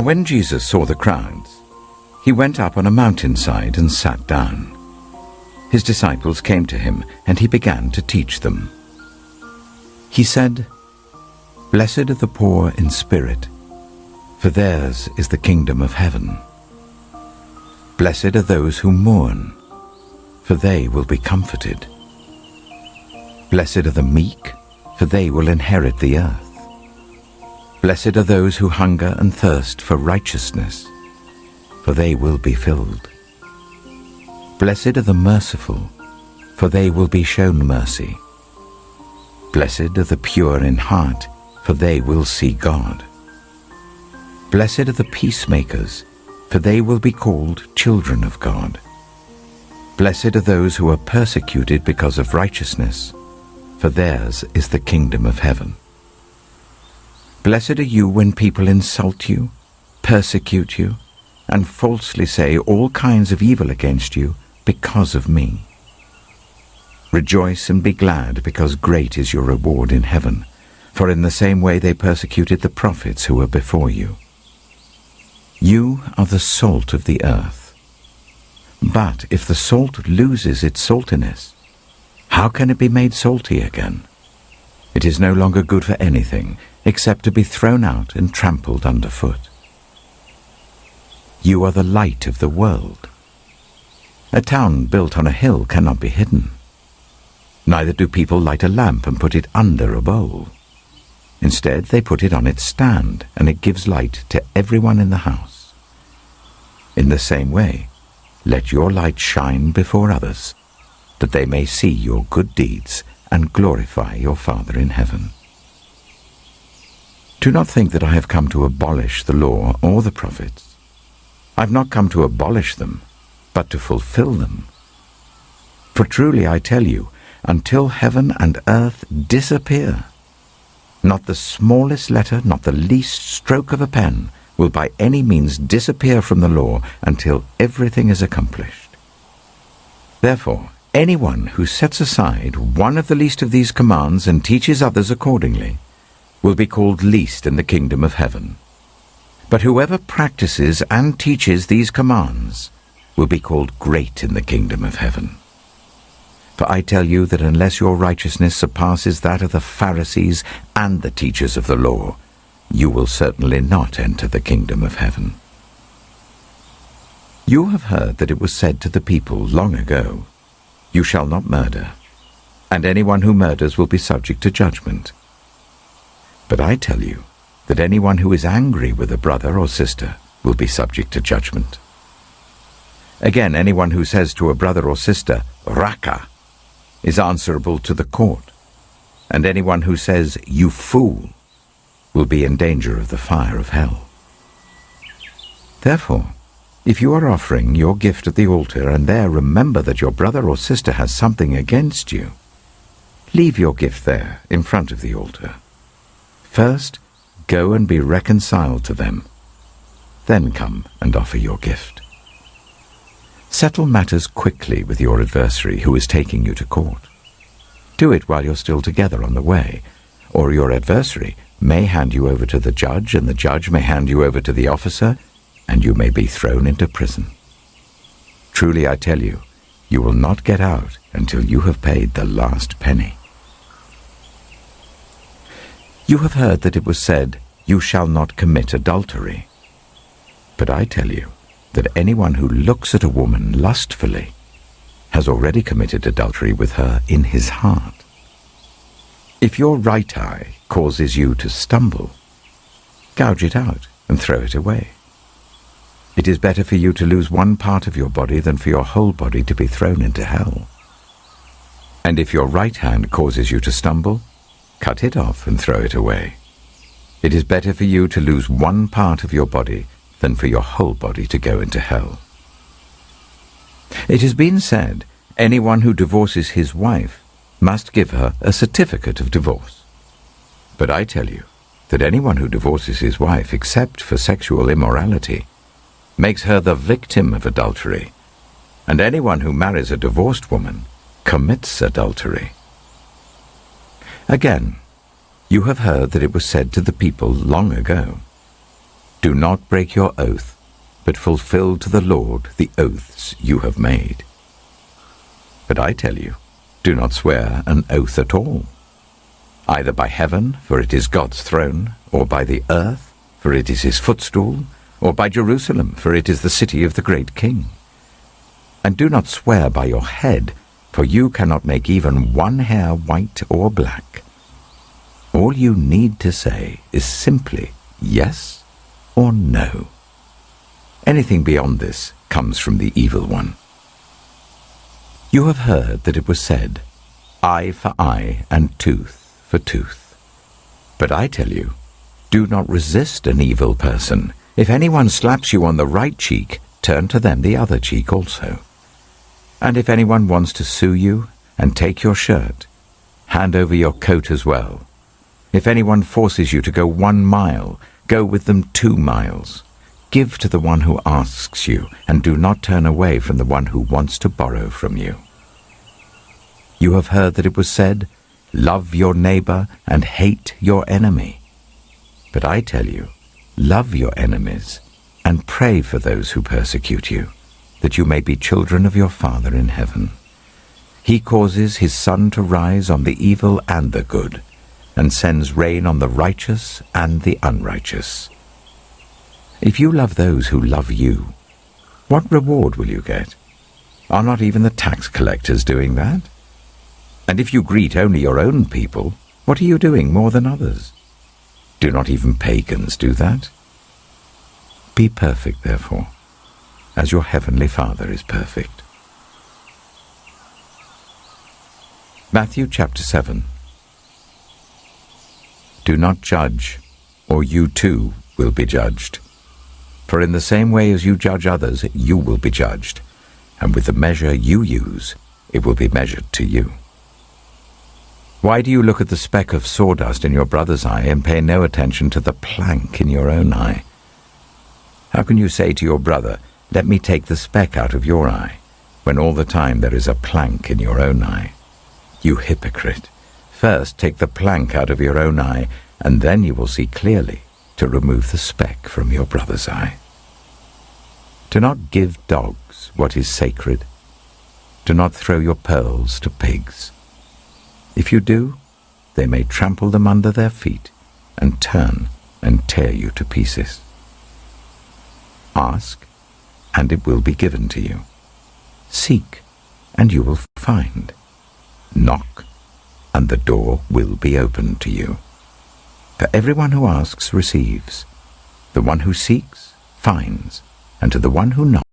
When Jesus saw the crowds, he went up on a mountainside and sat down. His disciples came to him, and he began to teach them. He said, "Blessed are the poor in spirit, for theirs is the kingdom of heaven. Blessed are those who mourn, for they will be comforted. Blessed are the meek, for they will inherit the earth. Blessed are those who hunger and thirst for righteousness, for they will be filled. Blessed are the merciful, for they will be shown mercy. Blessed are the pure in heart, for they will see God. Blessed are the peacemakers, for they will be called children of God. Blessed are those who are persecuted because of righteousness, for theirs is the kingdom of heaven. Blessed are you when people insult you, persecute you, and falsely say all kinds of evil against you because of me. Rejoice and be glad, because great is your reward in heaven, for in the same way they persecuted the prophets who were before you. You are the salt of the earth. But if the salt loses its saltiness, how can it be made salty again? It is no longer good for anything except to be thrown out and trampled underfoot. You are the light of the world. A town built on a hill cannot be hidden. Neither do people light a lamp and put it under a bowl. Instead, they put it on its stand, and it gives light to everyone in the house. In the same way, let your light shine before others, that they may see your good deeds and glorify your Father in heaven. Do not think that I have come to abolish the law or the prophets. I have not come to abolish them, but to fulfill them. For truly I tell you, until heaven and earth disappear, not the smallest letter, not the least stroke of a pen, will by any means disappear from the law until everything is accomplished. Therefore, anyone who sets aside one of the least of these commands and teaches others accordingly will be called least in the kingdom of heaven. But whoever practices and teaches these commands will be called great in the kingdom of heaven. For I tell you that unless your righteousness surpasses that of the Pharisees and the teachers of the law, you will certainly not enter the kingdom of heaven. You have heard that it was said to the people long ago, "You shall not murder, and anyone who murders will be subject to judgment." But I tell you that anyone who is angry with a brother or sister will be subject to judgment. Again, anyone who says to a brother or sister, "Raka," is answerable to the court, and anyone who says, "You fool," will be in danger of the fire of hell. Therefore, if you are offering your gift at the altar and there remember that your brother or sister has something against you, leave your gift there in front of the altar. First, go and be reconciled to them. Then come and offer your gift. Settle matters quickly with your adversary who is taking you to court. Do it while you're still together on the way, or your adversary may hand you over to the judge, and the judge may hand you over to the officer, and you may be thrown into prison. Truly I tell you, you will not get out until you have paid the last penny. You have heard that it was said, "You shall not commit adultery." But I tell you that anyone who looks at a woman lustfully has already committed adultery with her in his heart. If your right eye causes you to stumble, gouge it out and throw it away. It is better for you to lose one part of your body than for your whole body to be thrown into hell. And if your right hand causes you to stumble, cut it off and throw it away. It is better for you to lose one part of your body than for your whole body to go into hell. It has been said, anyone who divorces his wife must give her a certificate of divorce. But I tell you that anyone who divorces his wife except for sexual immorality makes her the victim of adultery, and anyone who marries a divorced woman commits adultery. Again, you have heard that it was said to the people long ago, Do not break your oath, but fulfill to the Lord the oaths you have made. But I tell you, do not swear an oath at all, either by heaven, for it is God's throne, or by the earth, for it is his footstool, or by Jerusalem, for it is the city of the great King. And do not swear by your head, for you cannot make even one hair white or black. All you need to say is simply yes or no. Anything beyond this comes from the evil one. You have heard that it was said, eye for eye and tooth for tooth. But I tell you, do not resist an evil person. If anyone slaps you on the right cheek, turn to them the other cheek also. And if anyone wants to sue you and take your shirt, hand over your coat as well. If anyone forces you to go 1 mile, go with them 2 miles. Give to the one who asks you, and do not turn away from the one who wants to borrow from you. You have heard that it was said, love your neighbor and hate your enemy. But I tell you, love your enemies and pray for those who persecute you, that you may be children of your Father in heaven. He causes his sun to rise on the evil and the good, and sends rain on the righteous and the unrighteous. If you love those who love you, what reward will you get? Are not even the tax collectors doing that? And if you greet only your own people, what are you doing more than others? Do not even pagans do that? Be perfect, therefore, as your heavenly Father is perfect. Matthew chapter 7. Do not judge, or you too will be judged. For in the same way as you judge others, you will be judged, and with the measure you use, it will be measured to you. Why do you look at the speck of sawdust in your brother's eye and pay no attention to the plank in your own eye? How can you say to your brother, let me take the speck out of your eye, when all the time there is a plank in your own eye? You hypocrite! First take the plank out of your own eye, and then you will see clearly to remove the speck from your brother's eye. Do not give dogs what is sacred. Do not throw your pearls to pigs. If you do, they may trample them under their feet and turn and tear you to pieces. Ask, and it will be given to you. Seek, and you will find. Knock, and the door will be opened to you. For everyone who asks receives, the one who seeks finds, and to the one who knocks